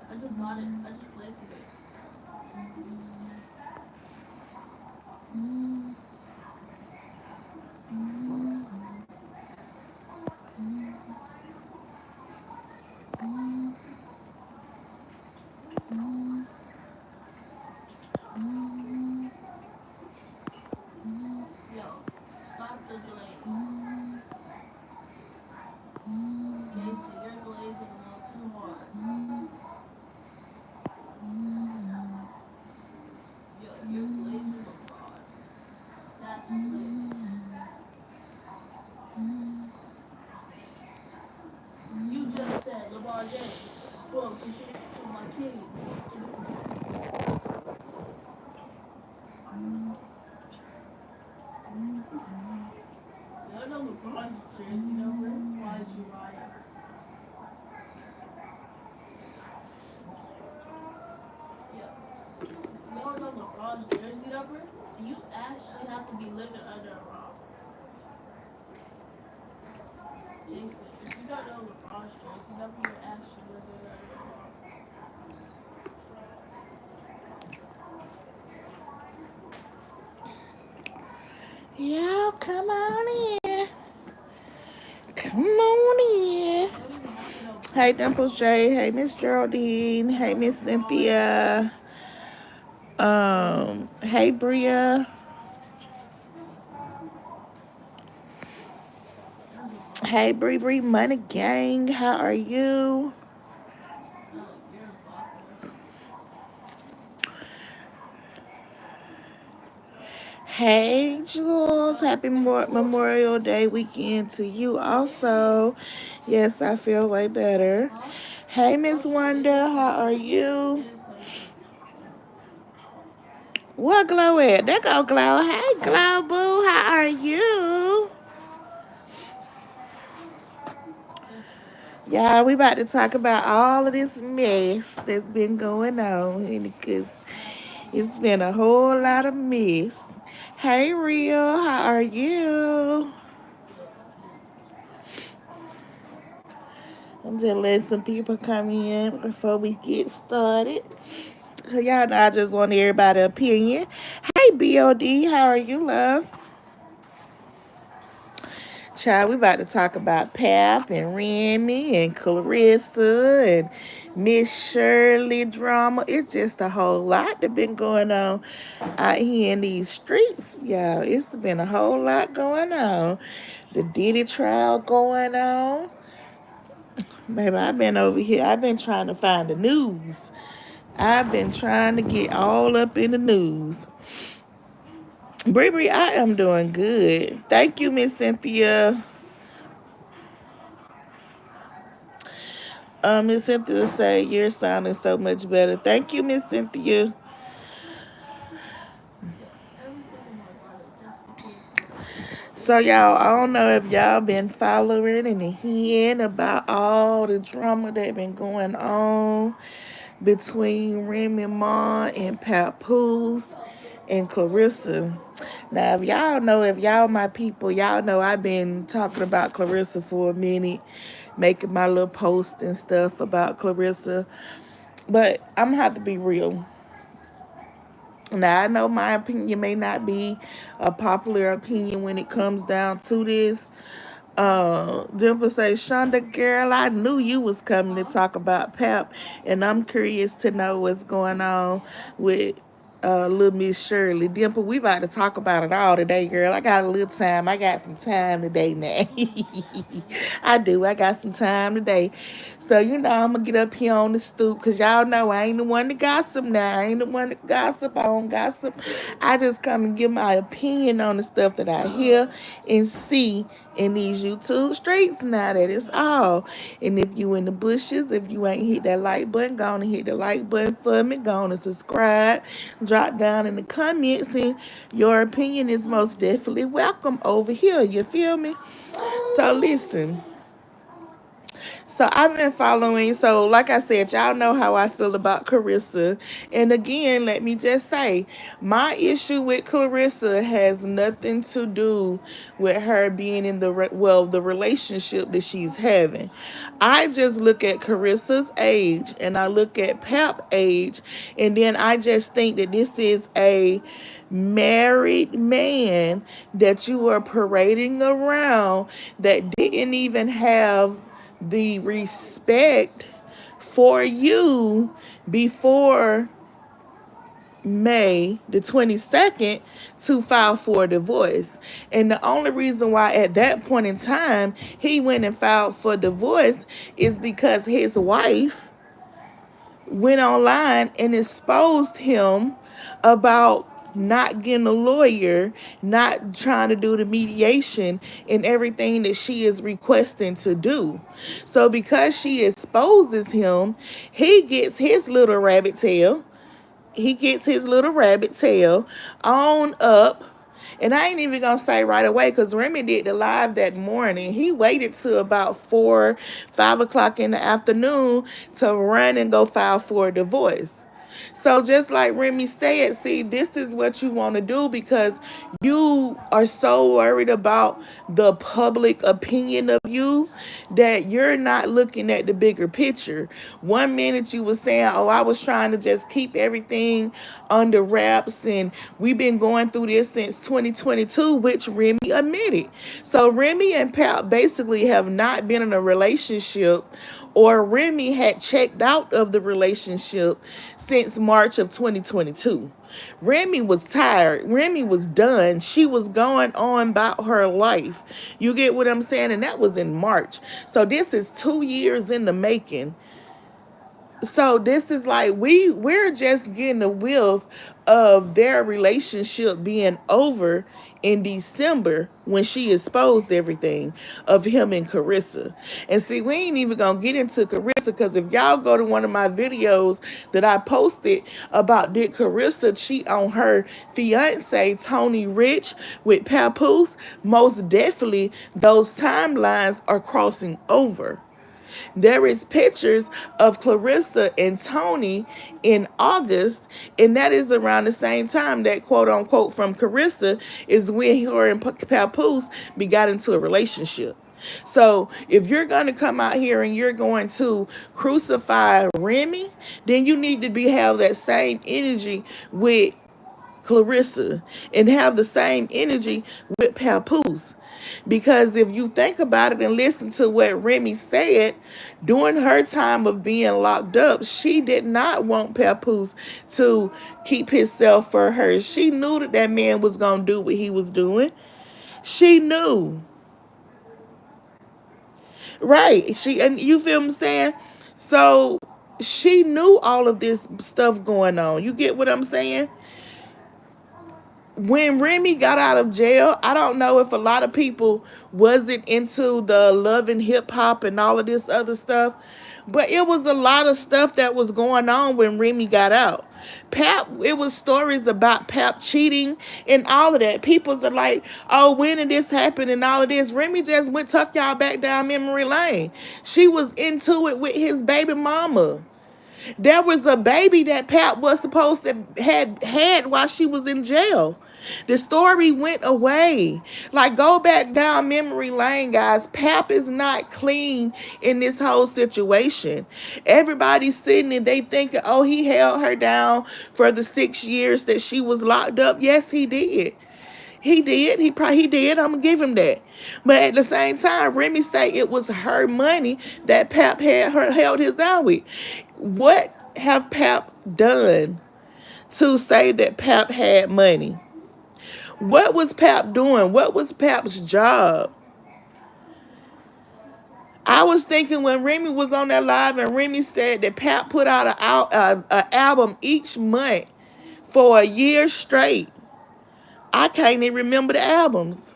I just bought it. I just planted it. Yo, stop the delay. Jason, you're glazing a little too hard. Yo, you're glazing a lot. That's glaze. You just said LeBron James. Bro, you should to my king. Y'all know LeBron's jersey number? Why is you lying? Yeah. If you don't know LeBron's jersey number, you actually have to be living under a rock. Jason, if you don't know LeBron's jersey number, you're actually living under a rock. Y'all, come on in. Come on in. Hey, Dimples J. Hey, Miss Geraldine. Hey, Miss Cynthia. Hey, Bria. Hey, Bree Bree Money Gang. How are you? Hey, Jules. Happy Memorial Day weekend to you also. Yes, I feel way better. Hey, Miss Wanda. How are you? What Glow at? There go Glow. Hey, Glow Boo. How are you? Y'all, we about to talk about all of this mess that's been going on because it's been a whole lot of mess. Hey, Real, how are you? I'm just letting some people come in before we get started. Y'all know I just want everybody's opinion. Hey, BOD, how are you, love? Child, we about to talk about Pap and Remy and Clarissa and Miss Shirley drama. It's just a whole lot that been going on out here in these streets. Yeah, it's been a whole lot going on. The Diddy trial going on. Baby, I've been over here. I've been trying to find the news. I've been trying to get all up in the news. Bree Bree, I am doing good. Thank you, Miss Cynthia. Miss Cynthia say you're sounding so much better. Thank you, Miss Cynthia. So y'all, I don't know if y'all been following and hearing about all the drama that been going on between Remy Ma and Papoose and Clarissa. Now, if y'all my people, y'all know I've been talking about Clarissa for a minute, making my little post and stuff about Clarissa. But I'm gonna have to be real. Now I know my opinion may not be a popular opinion when it comes down to this. Dimple say, Shonda girl, I knew you was coming to talk about Pap, and I'm curious to know what's going on with little Miss Shirley. Dimple, we about to talk about it all today, girl. I got a little time. I got some time today now. I do. I got some time today. So, I'm going to get up here on the stoop because y'all know I ain't the one to gossip now. I ain't the one to gossip. I don't gossip. I just come and give my opinion on the stuff that I hear and see in these YouTube streets now that it's all. And if you in the bushes, if you ain't hit that like button, go on and hit the like button for me. Go on and subscribe. Drop down in the comments and your opinion is most definitely welcome over here. You feel me? So listen. So I've been following. So like I said, y'all know how I feel about Carissa. And again, let me just say, my issue with Clarissa has nothing to do with her being in the relationship that she's having. I just look at Carissa's age and I look at Pap age, and then I just think that this is a married man that you are parading around that didn't even have the respect for you before May the 22nd to file for a divorce. And the only reason why at that point in time he went and filed for divorce is because his wife went online and exposed him about not getting a lawyer, not trying to do the mediation and everything that she is requesting to do. So because she exposes him, he gets his little rabbit tail. He gets his little rabbit tail on up. And I ain't even gonna say right away because Remy did the live that morning. He waited till about 4, 5 o'clock in the afternoon to run and go file for a divorce. So just like Remy said, see, this is what you want to do because you are so worried about the public opinion of you that you're not looking at the bigger picture. One minute you were saying, oh, I was trying to just keep everything under wraps and we've been going through this since 2022, which Remy admitted. So Remy and Pap basically have not been in a relationship, or Remy had checked out of the relationship since March of 2022. Remy was tired. Remy was done. She was going on about her life. You get what I'm saying? And that was in March. So this is 2 years in the making. So this is like we're just getting a whiff of their relationship being over in December when she exposed everything of him and Carissa. And see, we ain't even gonna get into Carissa because if y'all go to one of my videos that I posted about did Carissa cheat on her fiance Tony Rich with Papoose, most definitely those timelines are crossing over. There is pictures of Clarissa and Tony in August, and that is around the same time that quote unquote from Clarissa is when her and Papoose got into a relationship. So if you're going to come out here and you're going to crucify Remy, then you need to have that same energy with Clarissa and have the same energy with Papoose. Because if you think about it and listen to what Remy said, during her time of being locked up, she did not want Papoose to keep himself for her. She knew that that man was going to do what he was doing. She knew. Right. And you feel me saying? So she knew all of this stuff going on. You get what I'm saying? When Remy got out of jail, I don't know if a lot of people wasn't into the love and hip hop and all of this other stuff, but it was a lot of stuff that was going on when Remy got out. Pap, it was stories about Pap cheating and all of that. People's are like, oh, when did this happen and all of this? Remy just went tuck y'all back down memory lane. She was into it with his baby mama. There was a baby that Pap was supposed to had while she was in jail. The story went away. Like, go back down memory lane, guys. Pap is not clean in this whole situation. Everybody's sitting and they thinking, oh, he held her down for the 6 years that she was locked up. Yes, he did. He did. He did. I'm gonna give him that. But at the same time, Remy said it was her money that Pap held his down with. What have Pap done to say that Pap had money? What was Pap doing? What was Pap's job? I was thinking when Remy was on that live and Remy said that Pap put out a album each month for a year straight. I can't even remember the albums.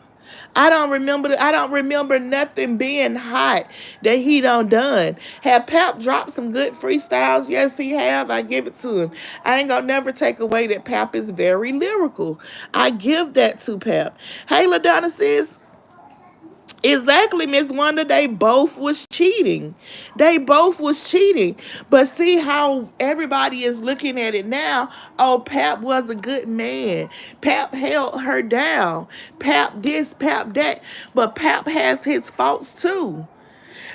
I don't remember nothing being hot that he done. Have Pap dropped some good freestyles? Yes, he have. I give it to him. I ain't gonna never take away that Pap is very lyrical. I give that to Pap. Hey, LaDonna sis. Exactly, Miss Wonder. They both was cheating. They both was cheating. But see how everybody is looking at it now. Oh, Pap was a good man. Pap held her down. Pap this, Pap that. But Pap has his faults too.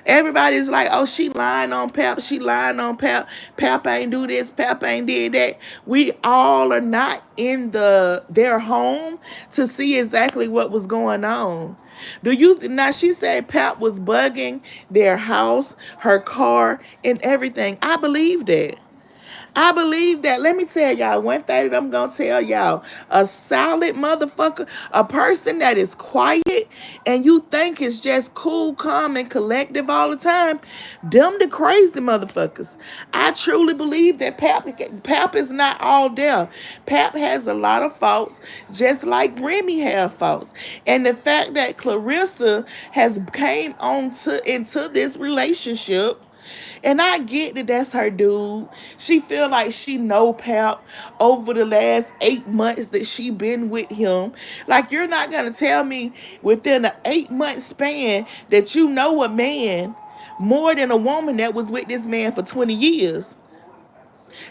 Everybody's like, oh, she lying on Pap. She lying on Pap. Pap ain't do this. Pap ain't did that. We all are not in their home to see exactly what was going on. Do you now? She said Pap was bugging their house, her car, and everything. I believe that. I believe that. Let me tell y'all one thing that I'm going to tell y'all. A solid motherfucker, a person that is quiet and you think is just cool, calm, and collective all the time, them the crazy motherfuckers. I truly believe that Pap is not all there. Pap has a lot of faults, just like Remy has faults. And the fact that Clarissa has came on into this relationship, and I get that that's her dude. She feel like she know Pap over the last 8 months that she been with him. Like, you're not gonna tell me within an 8 month span that you know a man more than a woman that was with this man for 20 years.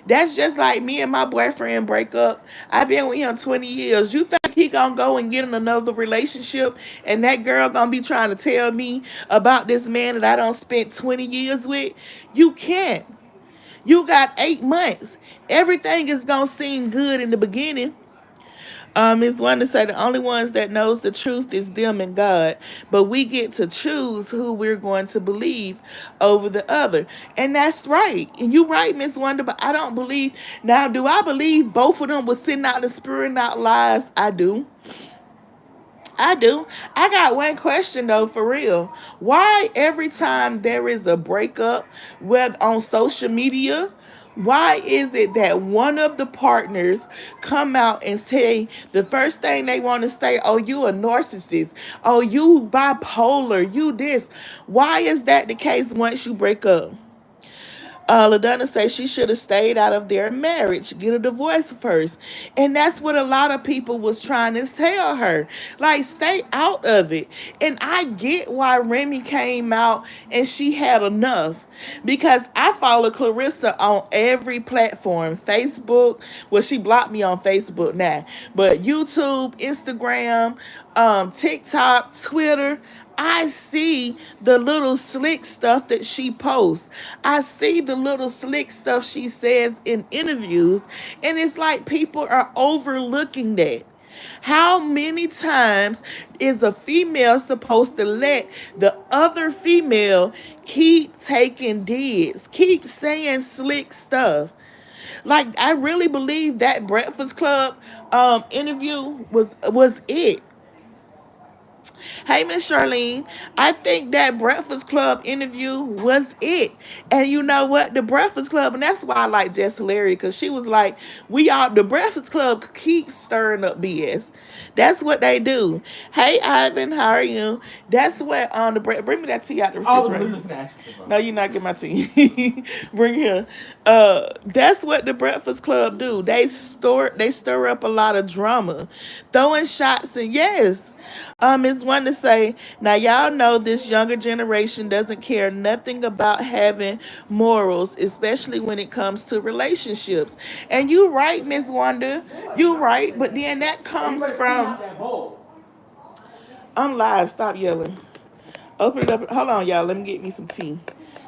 That's just like me and my boyfriend break up. I've been with him 20 years. You think he gonna go and get in another relationship and that girl gonna be trying to tell me about this man that I don't spent 20 years with? You can't. You got 8 months. Everything is gonna seem good in the beginning. It's one to say the only ones that knows the truth is them and God, but we get to choose who we're going to believe over the other, and that's right. And you right, Miss Wonder. But I don't believe now. Do I believe both of them was sitting out and spewing out lies? I do. I do. I got one question though, for real. Why every time there is a breakup, whether on social media, why is it that one of the partners come out and say the first thing they want to say, oh, you a narcissist, oh, you bipolar, you this? Why is that the case once you break up? LaDonna says she should have stayed out of their marriage, get a divorce first. And that's what a lot of people was trying to tell her. Like, stay out of it. And I get why Remy came out and she had enough. Because I follow Clarissa on every platform. Facebook, well, she blocked me on Facebook now. But YouTube, Instagram, TikTok, Twitter. I see the little slick stuff that she posts. I see the little slick stuff she says in interviews. And it's like people are overlooking that. How many times is a female supposed to let the other female keep taking digs, keep saying slick stuff? Like, I really believe that Breakfast Club interview was it. Hey, Miss Charlene, I think that Breakfast Club interview was it. And you know what? The Breakfast Club, and that's why I like Jess Hilary, because she was like, the Breakfast Club keeps stirring up BS. That's what they do. Hey, Ivan, how are you? That's what bring me that tea out the refrigerator. No, you're not getting my tea. Bring it here. That's what the Breakfast Club do. They stir up a lot of drama, throwing shots, and yes. It's one to say, now y'all know this younger generation doesn't care nothing about having morals, especially when it comes to relationships. And you right, Miss Wanda. You right, but then that comes from I'm live, stop yelling. Open it up. Hold on, y'all. Let me get me some tea.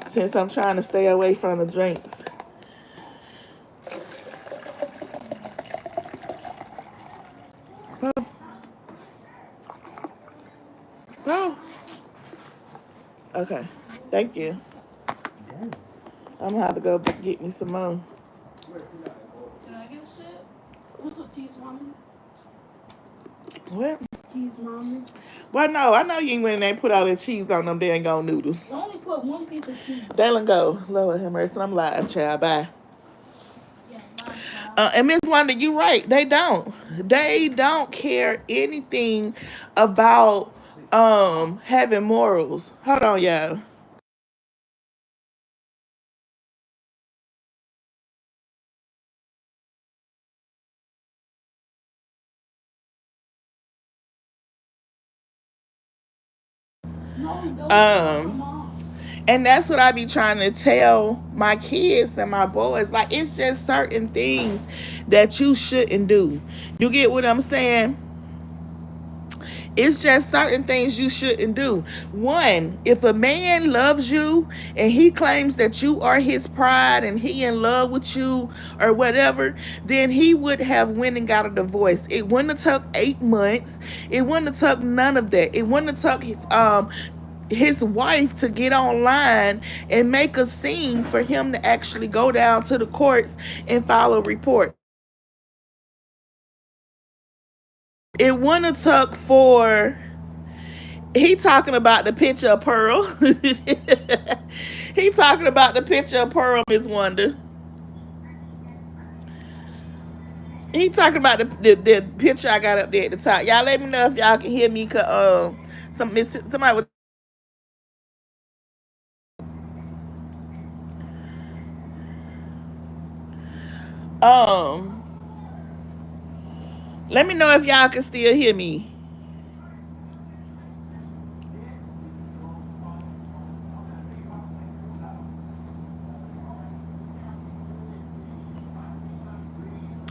Since I'm trying to stay away from the drinks. Oh, oh. Okay. Thank you. I'm gonna have to go get me some more. Can I get a shit? What's up, cheese mama? What? Cheese mama. Well, no, I know you ain't when they put all that cheese on them dang on noodles. I only put one piece of cheese. Dylan, go. Lord have mercy. I'm live, child. Bye. Yeah, bye. And Miss Wanda, you right. They don't. They don't care anything about having morals. Hold on, y'all. Um, and that's what I be trying to tell my kids and my boys. Like, it's just certain things that you shouldn't do. You get what I'm saying? It's just certain things you shouldn't do. One, if a man loves you and he claims that you are his pride and he in love with you or whatever, then he would have went and got a divorce. It wouldn't have took 8 months. It wouldn't have took none of that. It wouldn't have took his wife to get online and make a scene for him to actually go down to the courts and file a report. It wouldn't have took for he talking about the picture of Pearl. He talking about the picture of Pearl, Miss Wonder. He talking about the picture I got up there at the top. Y'all let me know if y'all can hear me. Cause somebody was um. Let me know if y'all can still hear me.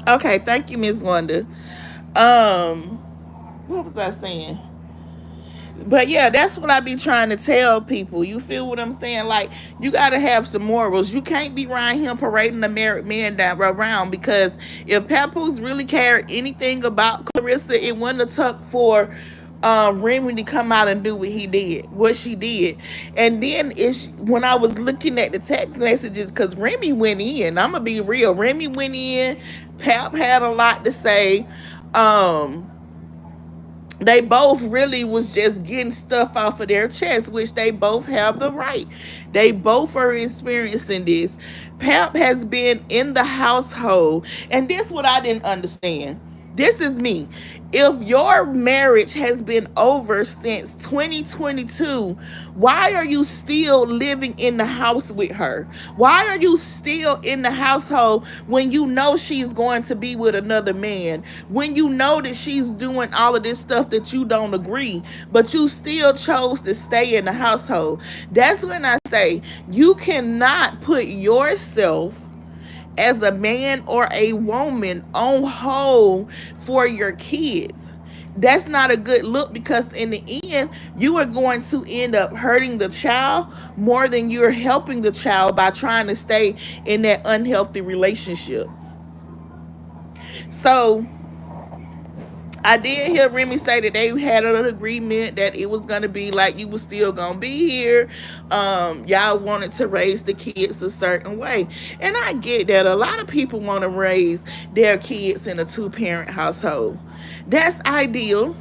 Okay, thank you, Miss Wonder. Um, what was I saying? But yeah, that's what I be trying to tell people. You feel what I'm saying? Like, you gotta have some morals. You can't be around him parading the married man down around, because if Papoose really cared anything about Clarissa, it wouldn't have took for Remy to come out and do what she did. And then it's when I was looking at the text messages, because Remy went in. I'm gonna be real. Remy went in. Pap had a lot to say. Um, they both really was just getting stuff off of their chest, which they both have the right. They both are experiencing this. Pap has been in the household, and this what I didn't understand. This is me. If your marriage has been over since 2022, why are you still living in the house with her? Why are you still in the household when you know she's going to be with another man? When you know that she's doing all of this stuff that you don't agree, but you still chose to stay in the household? That's when I say you cannot put yourself as a man or a woman on hold for your kids. That's not a good look, because in the end, you are going to end up hurting the child more than you're helping the child by trying to stay in that unhealthy relationship. So I did hear Remy say that they had an agreement that it was gonna be like you was still gonna be here. Y'all wanted to raise the kids a certain way, and I get that. A lot of people want to raise their kids in a two-parent household. That's ideal.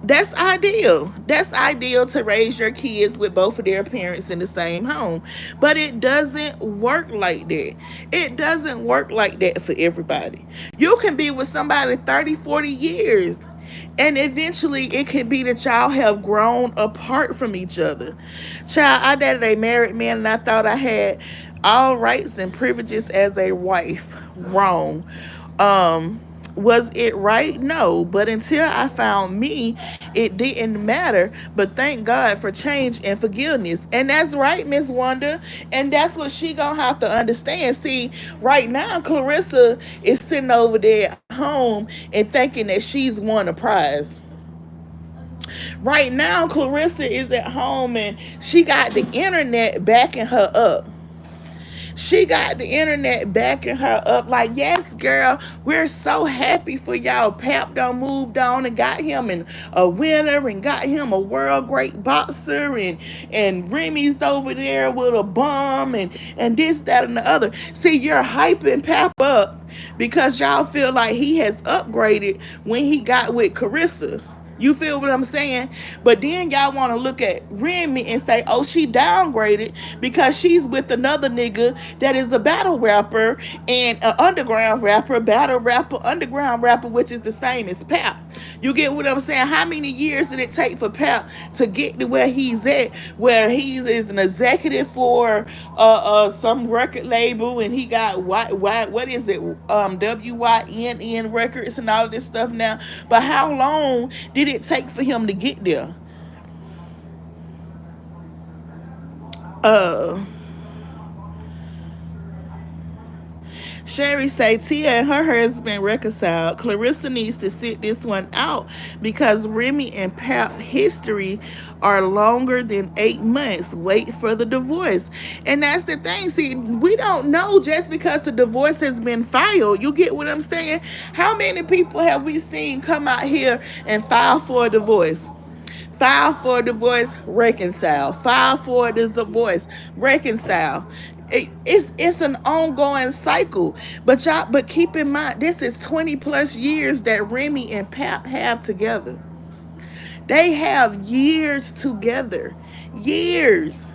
That's ideal. That's ideal to raise your kids with both of their parents in the same home. But it doesn't work like that. It doesn't work like that for everybody. You can be with somebody 30, 40 years. And eventually it can be that y'all have grown apart from each other. Child, I dated a married man and I thought I had all rights and privileges as a wife. Wrong. Um, was it right? No. But until I found me, it didn't matter. But thank God for change and forgiveness. And that's right, Miss Wanda. And that's what she gonna have to understand. See, right now, Clarissa is sitting over there at home and thinking that she's won a prize. Right now, Clarissa is at home and she got the internet backing her up. She got the internet backing her up. Like, yes, girl, we're so happy for y'all. Pap done moved on and got him a winner and got him a world great boxer, and Remy's over there with a bum and this, that, and the other. See, you're hyping Pap up because y'all feel like he has upgraded when he got with Carissa. You feel what I'm saying? But then y'all want to look at Remy and say, oh, she downgraded because she's with another nigga that is a battle rapper and an underground rapper, battle rapper, underground rapper, which is the same as Pap. You get what I'm saying? How many years did it take for Pap to get to where he's at, where he is an executive for some record label, and he got what is it, WYNN records and all of this stuff now? But how long did it take for him to get there? Uh, Sherry say Tia and her husband reconciled. Clarissa needs to sit this one out because Remy and Pap history are longer than 8 months. Wait for the divorce. And that's the thing. See, we don't know just because the divorce has been filed. You get what I'm saying? How many people have we seen come out here and file for a divorce? File for a divorce, reconcile. File for a divorce, reconcile. It's an ongoing cycle. But keep in mind, this is 20 plus years that Remy and Pap have together. They have years together. Years.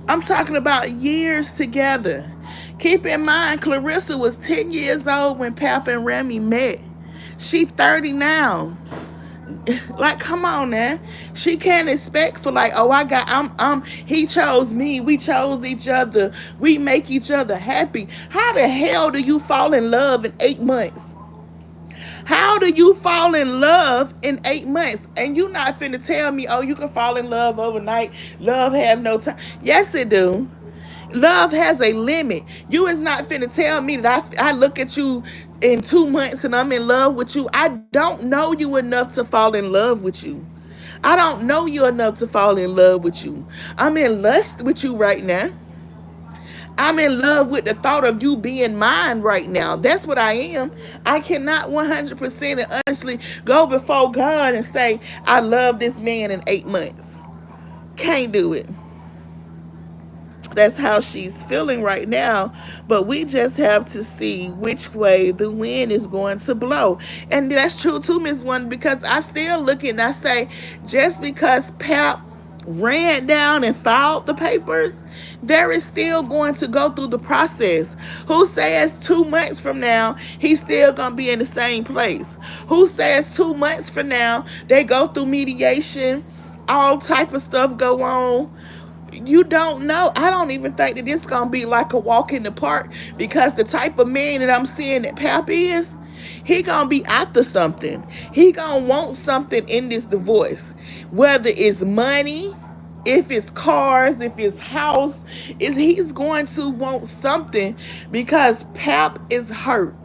I'm talking about years together. Keep in mind, Clarissa was 10 years old when Pap and Remy met. She 30 now. Like, come on now. She can't expect for like, oh, he chose me, we chose each other, we make each other happy. How the hell do you fall in love in 8 months? How do you fall in love in 8 months? And you not finna tell me, oh, you can fall in love overnight. Love have no time. Yes, it do. Love has a limit. You is not finna tell me that I look at you in 2 months and I'm in love with you. I don't know you enough to fall in love with you. I don't know you enough to fall in love with you. I'm in lust with you right now. I'm in love with the thought of you being mine right now. That's what I am. I cannot 100% and honestly go before God and say, I love this man in 8 months. Can't do it. That's how she's feeling right now. But we just have to see which way the wind is going to blow. And that's true too, Miss One, because I still look and I say, just because Pap ran down and filed the papers, there is still going to go through the process. Who says 2 months from now he's still gonna be in the same place? Who says 2 months from now they go through mediation, all type of stuff go on? You don't know. I don't even think that this gonna be like a walk in the park, because the type of man that I'm seeing that Pap is, he gonna be after something. He gonna want something in this divorce, whether it's money, if it's cars, if it's house, is he's going to want something, because Pap is hurt.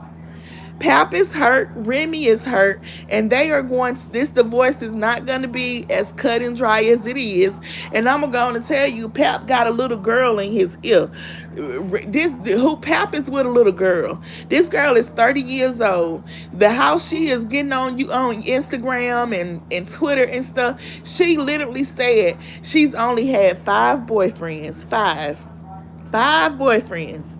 Pap is hurt, Remy is hurt, and they are going to, this divorce is not going to be as cut and dry as it is. And I'm going to tell you, Pap got a little girl in his ear. Who Pap is with a little girl. This girl is 30 years old. The house she is getting on you on Instagram and Twitter and stuff, she literally said she's only had 5 boyfriends. Five boyfriends.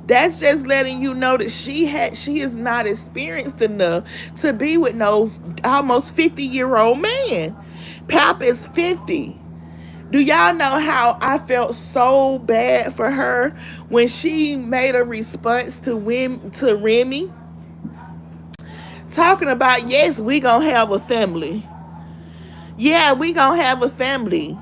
That's just letting you know that she is not experienced enough to be with no almost 50-year-old man. Pap is 50. Do y'all know how I felt so bad for her when she made a response to Remy? Talking about, yes, we gonna have a family. Yeah, we gonna have a family.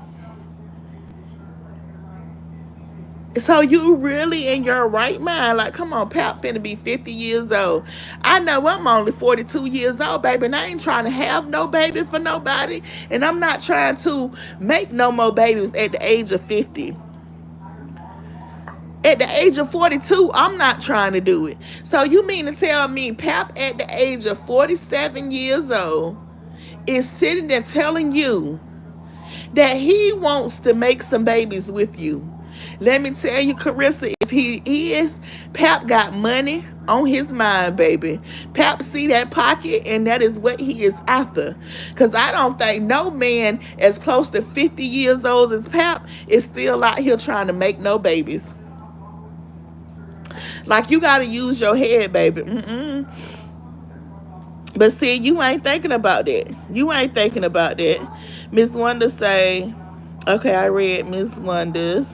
So you really in your right mind? Like, come on, Pap finna be 50 years old. I know I'm only 42 years old, baby, and I ain't trying to have no baby for nobody. And I'm not trying to make no more babies at the age of 50. At the age of 42, I'm not trying to do it. So you mean to tell me Pap at the age of 47 years old is sitting there telling you that he wants to make some babies with you? Let me tell you, Carissa, if he is, Pap got money on his mind, baby. Pap see that pocket, and that is what he is after. Because I don't think no man as close to 50 years old as Pap is still out here trying to make no babies. Like, you got to use your head, baby. But see, you ain't thinking about that. You ain't thinking about that. Miss Wonder say, okay, I read Miss Wonder's.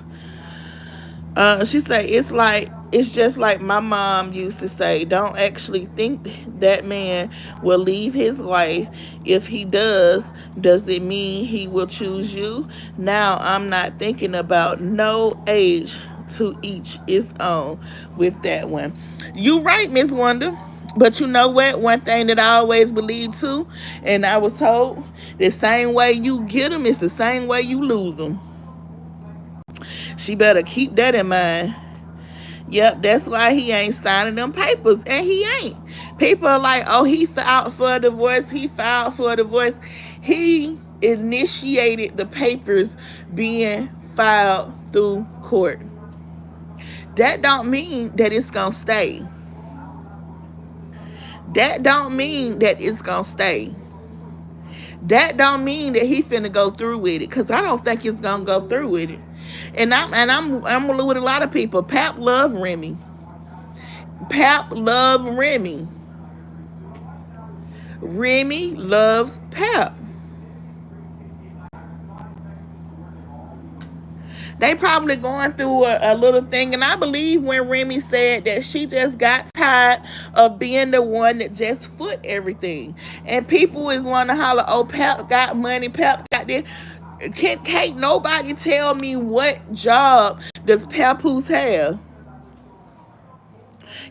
She said, it's just like my mom used to say, don't actually think that man will leave his wife. If he does it mean he will choose you? Now I'm not thinking about no age, to each its own with that one. You right, Miss Wonder. But you know what? One thing that I always believed too, and I was told, the same way you get them is the same way you lose them. She better keep that in mind. Yep, that's why he ain't signing them papers. And he ain't. People are like, oh, he filed for a divorce. He filed for a divorce. He initiated the papers being filed through court. That don't mean that it's gonna stay. That don't mean that it's gonna stay. That don't mean that he finna go through with it, cause I don't think he's gonna go through with it. And I'm with a lot of people. Pap love Remy. Pap love Remy. Remy loves Pap. They probably going through a little thing, and I believe when Remy said that she just got tired of being the one that just foot everything, and people is want to holler, "Oh, Pap got money, Pap got this." Can't nobody tell me what job does Papoose have?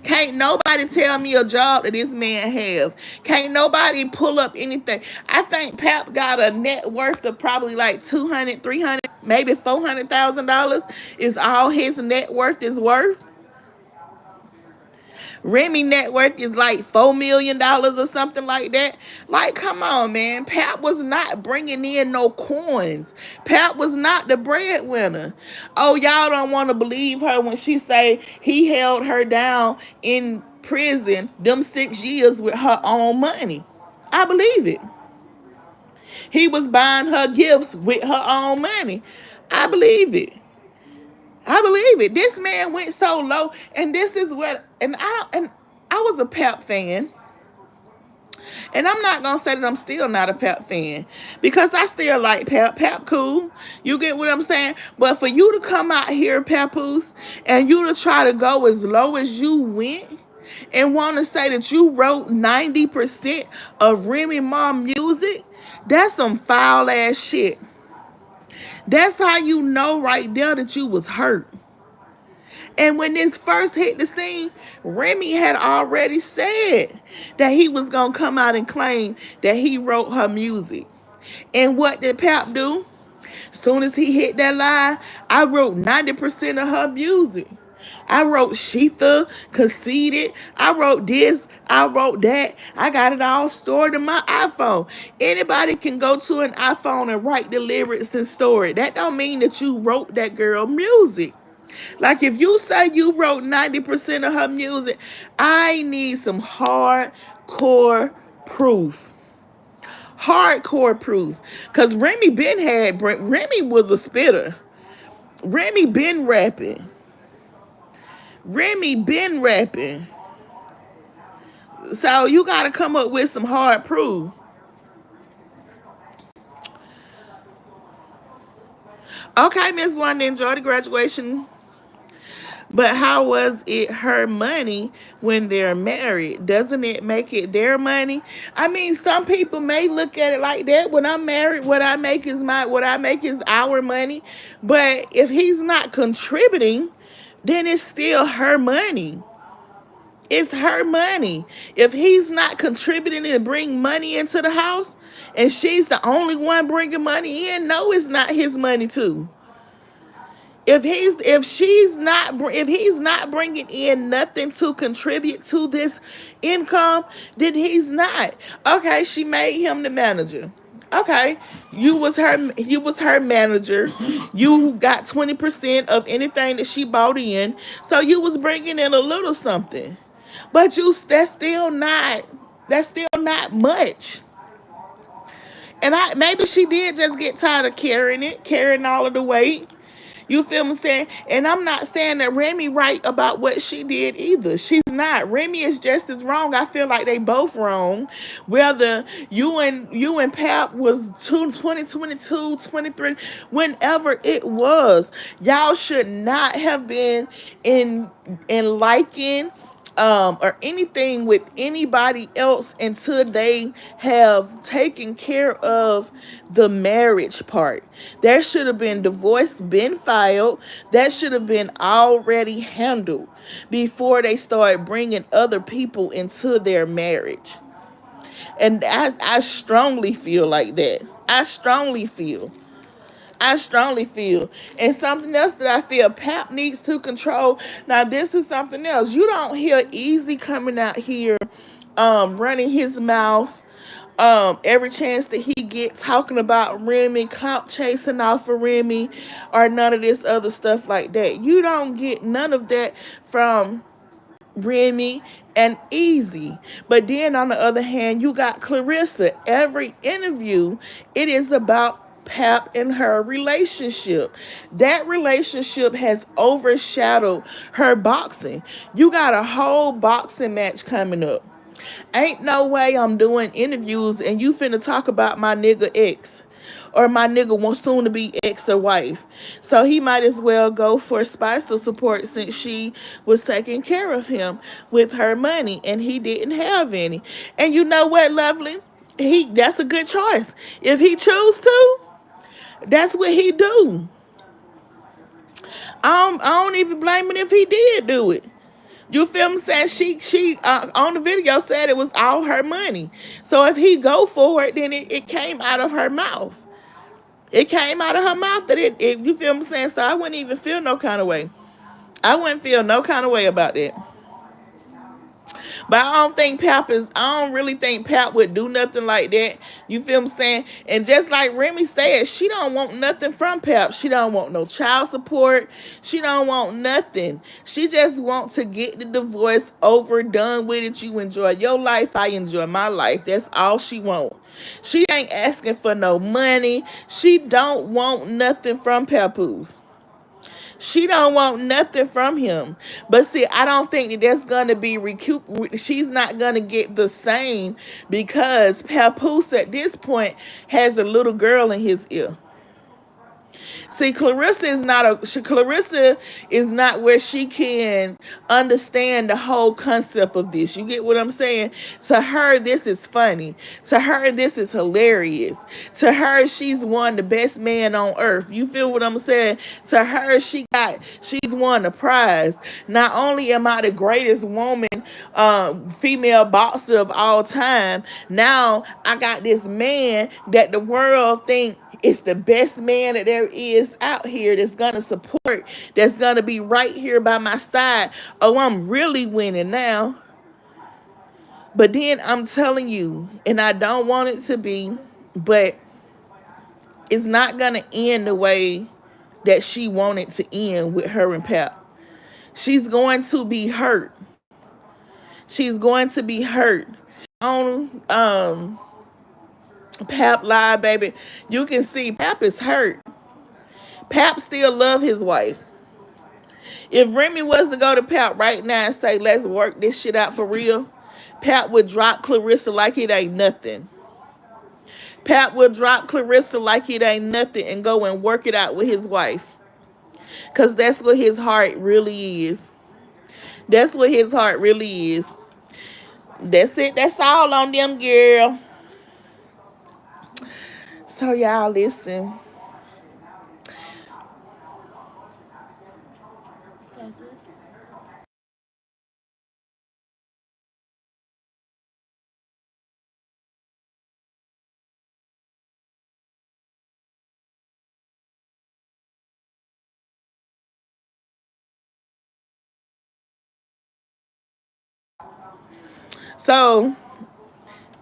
Can't nobody tell me a job that this man have. Can't nobody pull up anything. I think Pap got a net worth of probably like 200, 300, maybe $400,000 is all his net worth is worth. Remy net worth is like $4 million or something like that. Like, come on, man. Pap was not bringing in no coins. Pap was not the breadwinner. Oh, y'all don't want to believe her when she say he held her down in prison them 6 years with her own money. I believe it. He was buying her gifts with her own money. I believe it. I believe it. This man went so low, and this is what, and I was a Pap fan, and I'm not gonna say that I'm still not a Pap fan because I still like Pap. Pap cool. You get what I'm saying? But for you to come out here, Papoose, and you to try to go as low as you went, and want to say that you wrote 90% of Remy Ma music, that's some foul ass shit. That's how you know right there that you was hurt. And when this first hit the scene, Remy had already said that he was going to come out and claim that he wrote her music. And what did Pap do? Soon as he hit that lie, I wrote 90% of her music. I wrote Sheetha, Conceited. I wrote this. I wrote that. I got it all stored in my iPhone. Anybody can go to an iPhone and write the lyrics and store it. That don't mean that you wrote that girl music. Like, if you say you wrote 90% of her music, I need some hardcore proof. Hardcore proof. Because Remy was a spitter. Remy been rapping. Remy been rapping. So you got to come up with some hard proof. Okay, Miss Wanda, enjoy the graduation. But how was it her money when they're married? Doesn't it make it their money? I mean, some people may look at it like that. When I'm married, what I make is our money. But if he's not contributing, then it's still her money. It's her money. If he's not contributing and bring money into the house, and she's the only one bringing money in, no, it's not his money too. If he's not bringing in nothing to contribute to this income, then he's not. Okay, she made him the manager. Okay, you was her manager. You got 20% of anything that she bought in, so you was bringing in a little something. But that's still not much. And maybe she did just get tired of carrying all of the weight. You feel me saying? And I'm not saying that Remy right about what she did either. She's not. Remy is just as wrong. I feel like they both wrong. Whether you and Pap was 2022, 23, whenever it was, y'all should not have been in liking or anything with anybody else until they have taken care of the marriage part. There should have been divorce been filed. That should have been already handled before they start bringing other people into their marriage. And I strongly feel like that. I strongly feel I strongly feel. And something else that I feel Pap needs to control. Now, this is something else. You don't hear Easy coming out here running his mouth every chance that he get talking about Remy, clout chasing off of Remy, or none of this other stuff like that. You don't get none of that from Remy and Easy. But then on the other hand, you got Clarissa. Every interview, it is about Pap and her relationship. That relationship has overshadowed her boxing. You got a whole boxing match coming up. Ain't no way I'm doing interviews and you finna talk about my nigga ex or my nigga wants soon to be ex or wife. So he might as well go for spousal support since she was taking care of him with her money and he didn't have any. And you know what, lovely? That's a good choice. If he choose to, that's what he do. I don't even blame him if he did do it. You feel me saying? She on the video said it was all her money. So if he go for it, then it came out of her mouth. It came out of her mouth that it you feel me saying? So I wouldn't even feel no kind of way. I wouldn't feel no kind of way about that. But I don't really think Pap would do nothing like that. You feel me saying? And just like Remy said, she don't want nothing from Pap. She don't want no child support. She don't want nothing. She just want to get the divorce over, done with it. You enjoy your life. I enjoy my life. That's all she want. She ain't asking for no money. She don't want nothing from Papoose. She don't want nothing from him. But see, I don't think that's going to be she's not going to get the same because Papoose at this point has a little girl in his ear. See, Clarissa is not where she can understand the whole concept of this. You get what I'm saying? To her, this is funny. To her, this is hilarious. To her, she's won the best man on earth. You feel what I'm saying? To her, she's won the prize. Not only am I the greatest woman, female boxer of all time, now I got this man that the world think it's the best man that there is out here that's going to support, that's going to be right here by my side. Oh, I'm really winning now. But then I'm telling you, and I don't want it to be, but it's not going to end the way that she wanted to end with her and Pap. She's going to be hurt. She's going to be hurt. On Pap live, baby, you can see Pap is hurt. Pap still love his wife. If Remy was to go to Pap right now and say, let's work this shit out for real, Pap would drop Clarissa like it ain't nothing. Pap would drop Clarissa like it ain't nothing and go and work it out with his wife. Because that's what his heart really is. That's what his heart really is. That's it. That's all on them, girl. So y'all listen. That's it. So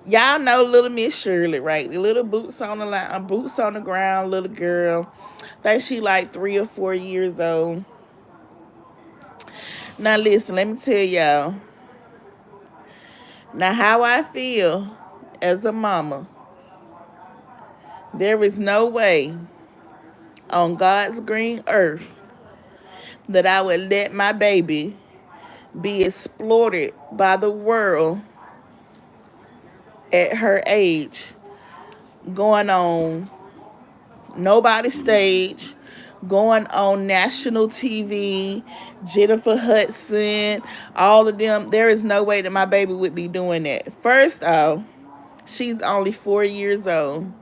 y'all know little Miss Shirley, right? The little boots on the line, boots on the ground little girl. I think she like 3 or 4 years old. Now listen, let me tell y'all. Now how I feel as a mama. There is no way on God's green earth that I would let my baby be exploited by the world at her age, going on nobody's stage, going on national TV, Jennifer Hudson, all of them. There is no way that my baby would be doing that. First off, she's only 4 years old.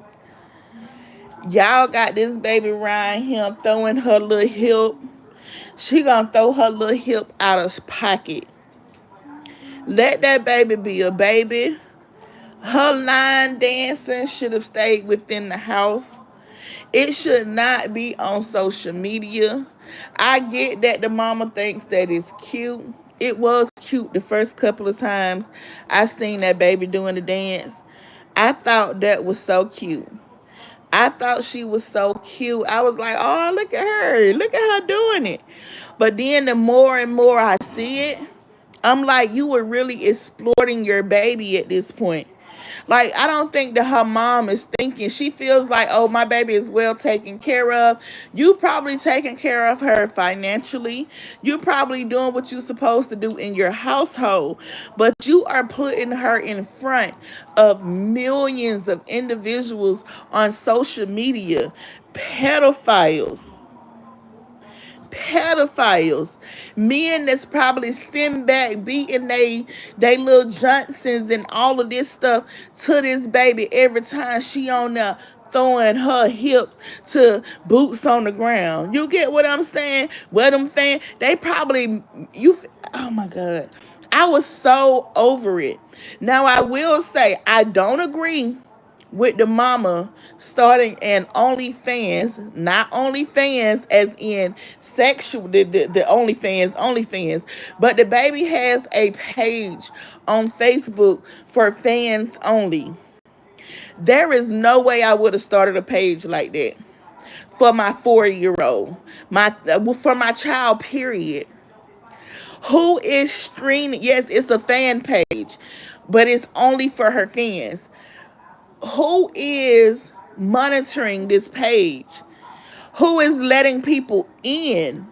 Y'all got this baby around him throwing her little hip. She gonna throw her little hip out of his pocket. Let that baby be a baby. Her line dancing should have stayed within the house. It should not be on social media. I get that the mama thinks that it's cute. It was cute the first couple of times I seen that baby doing the dance. I thought that was so cute. I thought she was so cute. I was like, oh, look at her. Look at her doing it. But then the more and more I see it, I'm like, you were really exploiting your baby at this point. Like, I don't think that her mom is thinking. She feels like, oh, my baby is well taken care of. You probably taking care of her financially. You probably doing what you're supposed to do in your household. But you are putting her in front of millions of individuals on social media. Pedophiles, pedophiles, men that's probably sitting back beating they little Johnsons and all of this stuff to this baby every time she on there throwing her hips to boots on the ground. You get what I'm saying? What I'm saying? They probably oh my God. I was so over it. Now I will say I don't agree with the mama starting an OnlyFans, not OnlyFans as in sexual, the OnlyFans, but the baby has a page on Facebook for fans only. There is no way I would have started a page like that for my 4-year old, for my child, period. Who is streaming? Yes, it's a fan page, but it's only for her fans. Who is monitoring this page? Who is letting people in?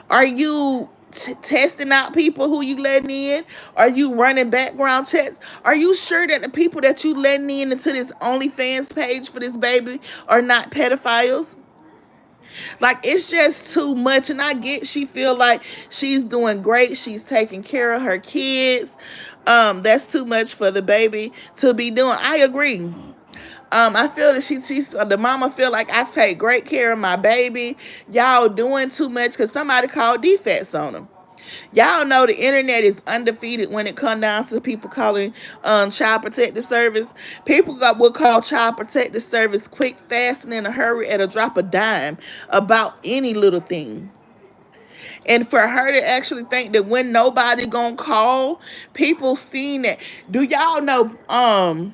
Are you testing out people who you letting in? Are you running background checks? Are you sure that the people that you letting in into this OnlyFans page for this baby are not pedophiles? Like, it's just too much. And I get she feel like she's doing great. She's taking care of her kids. That's too much for the baby to be doing. I agree. I feel that she's the mama feel like I take great care of my baby. Y'all doing too much because somebody called defects on them. Y'all know the internet is undefeated when it comes down to people calling child protective service. People will call child protective service quick, fast, and in a hurry at a drop of dime about any little thing. And for her to actually think that when nobody gonna call, people seen that. Do y'all know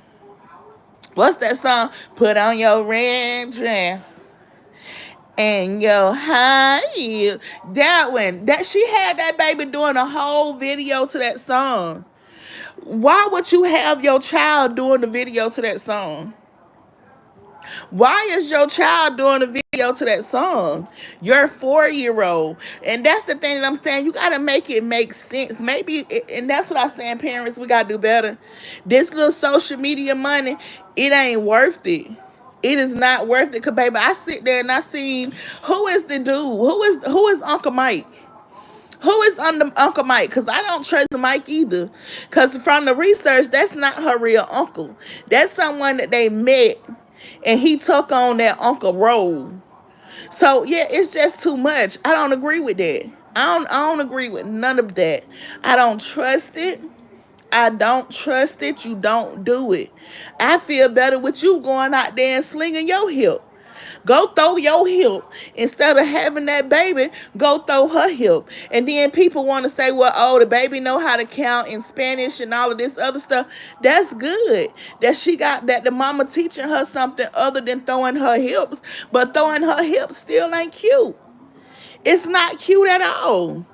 what's that song? Put on your red dress and your high heel. That one. That she had that baby doing a whole video to that song. Why would you have your child doing the video to that song? Why is your child doing a video to that song? Your 4-year-old. And that's the thing that I'm saying. You got to make it make sense. Maybe, and that's what I'm saying, parents, we got to do better. This little social media money, it ain't worth it. It is not worth it. Because, baby, I sit there and I seen, who is the dude? Who is Uncle Mike? Who is under Uncle Mike? Because I don't trust Mike either. Because from the research, that's not her real uncle. That's someone that they met and he took on that uncle role. So yeah, it's just too much. I don't agree with that. I don't agree with none of that. I don't trust it. I don't trust it. You don't do it. I feel better with you going out there and slinging your hip. Go throw your hip. Instead of having that baby, go throw her hip. And then people want to say, well, oh, the baby know how to count in Spanish and all of this other stuff. That's good. That the mama teaching her something other than throwing her hips. But throwing her hips still ain't cute. It's not cute at all.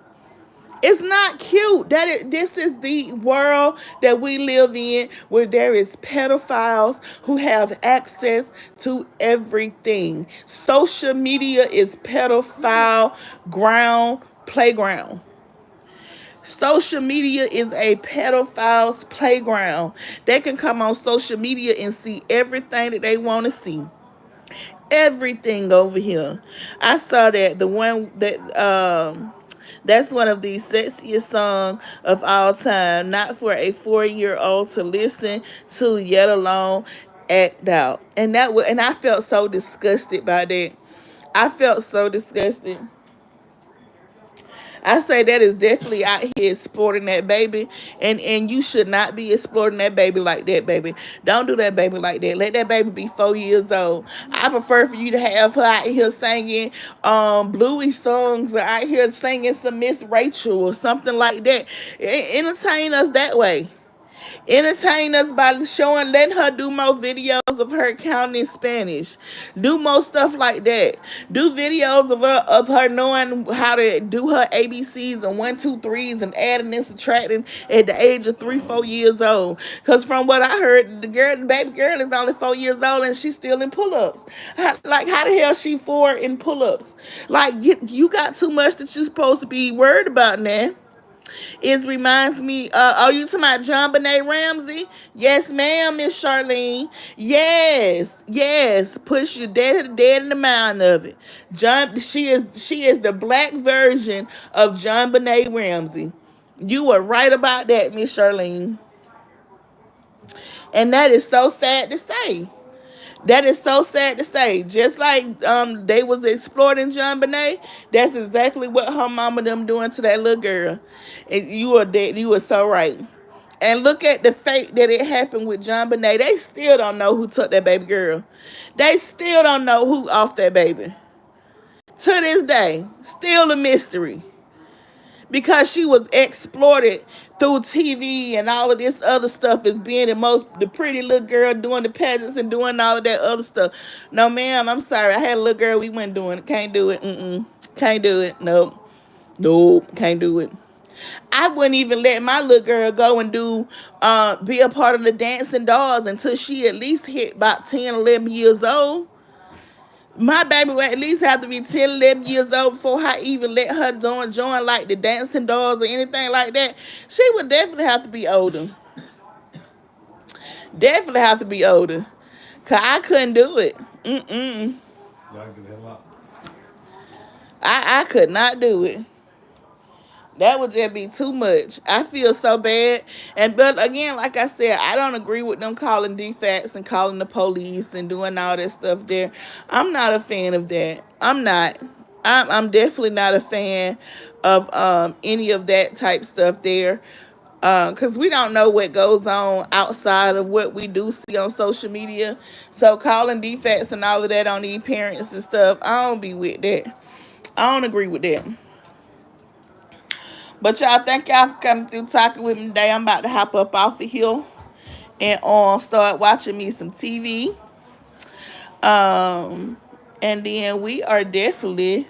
It's not cute. This is the world that we live in, where there is pedophiles who have access to everything. Social media is pedophile playground. Social media is a pedophile's playground. They can come on social media and see everything that they want to see. Everything over here. I saw that the one that that's one of the sexiest songs of all time, not for a 4-year-old to listen to, yet alone act out. And I felt so disgusted by that. I felt so disgusted. I say that is definitely out here exploiting that baby, and you should not be exploiting that baby like that, baby. Don't do that baby like that. Let that baby be 4 years old. I prefer for you to have her out here singing Bluey songs, or out here singing some Miss Rachel or something like that. Entertain us that way. Entertain us by showing, letting her do more videos of her counting Spanish. Do more stuff like that. Do videos of her knowing how to do her ABCs and one, two, threes and adding and subtracting at the age of 3, 4 years old. Cause from what I heard, the baby girl is only 4 years old and she's still in pull-ups. How the hell she 4 in pull-ups? Like you got too much that you're supposed to be worried about now. It reminds me, are you talking about John Benet Ramsey? Yes, ma'am, Miss Charlene. Yes, yes. Push you dead in the mind of it. She is the black version of John Benet Ramsey. You were right about that, Miss Charlene. And that is so sad to say. That is so sad to say. Just like they was exploiting John Bonet, that's exactly what her mama them doing to that little girl. And you are dead. You are so right. And look at the fate that it happened with John Bonet. They still don't know who took that baby girl. They still don't know who off that baby. To this day, still a mystery, because she was exploited through TV and all of this other stuff as being the pretty little girl doing the pageants and doing all of that other stuff. No, ma'am, I'm sorry. I had a little girl. We went doing it. Can't do it. Can't do it. Nope. Nope. Can't do it. I wouldn't even let my little girl go and be a part of the dancing dolls until she at least hit about 10, 11 years old. My baby would at least have to be 10, 11 years old before I even let her join like the dancing dolls or anything like that. She would definitely have to be older. Definitely have to be older. Because I couldn't do it. I could not do it. That would just be too much. I feel so bad. But again, like I said, I don't agree with them calling defects and calling the police and doing all that stuff there. I'm not a fan of that. I'm not. I'm definitely not a fan of any of that type stuff there. Because we don't know what goes on outside of what we do see on social media. So calling defects and all of that on these parents and stuff, I don't be with that. I don't agree with that. But y'all, thank y'all for coming through talking with me today. I'm about to hop up off of here and start watching me some TV. And then we are definitely,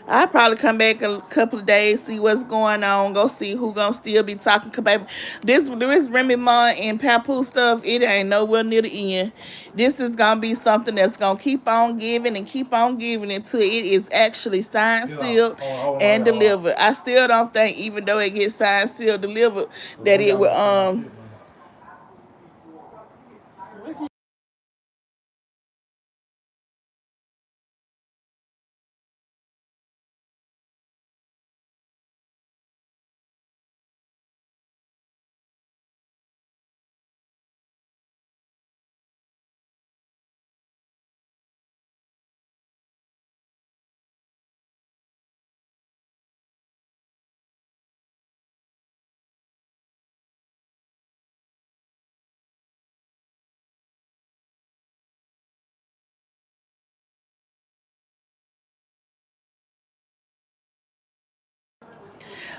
I'll probably come back a couple of days, see what's going on, go see who gonna still be talking. Baby, this Remy Ma and Papoose stuff, it ain't nowhere near the end. This is gonna be something that's gonna keep on giving and keep on giving until it is actually signed, sealed, and delivered. I still don't think, even though it gets signed, sealed, delivered, that it will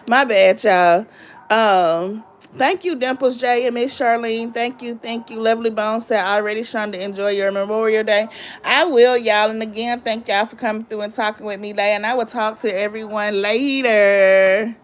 My bad, y'all. Thank you, Dimples J and Miss Charlene. Thank you. Lovely Bones said already trying to enjoy your Memorial Day. I will, y'all. And again, thank y'all for coming through and talking with me today. And I will talk to everyone later.